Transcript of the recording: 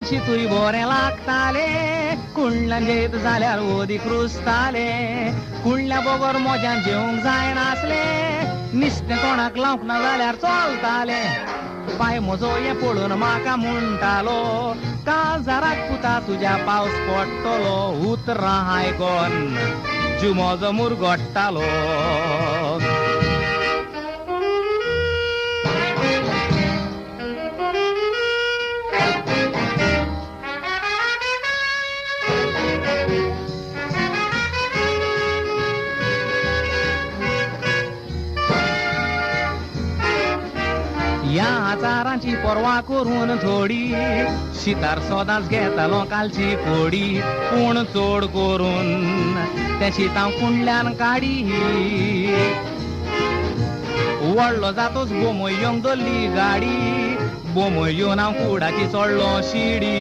शितूय बरें लागतालें कुंडल्यान जेत जाल्यार ओदीक रुजतालें कुंडल्या बगर मोज्यान जेवंक जाय नासलें निस्तें तोंडाक लावंक ना जाल्यार चलतालें पाय म्हजो हें पळोवन म्हाका म्हणटालो काळजाराक पुता तुज्या पावस पडटलो उतरां आयकोन जीव म्हजो मुरगोडटालो ह्या आचारांची पर्वा करून थोडी शितार सदांच घेतालो कालची फोडी पूण चड करून त्या शितां कुंडल्यान काडी व्हडलो जातोच बोमय येवंक धरली गाडी बोमय येवन हांव कुडाची चडलो शिडी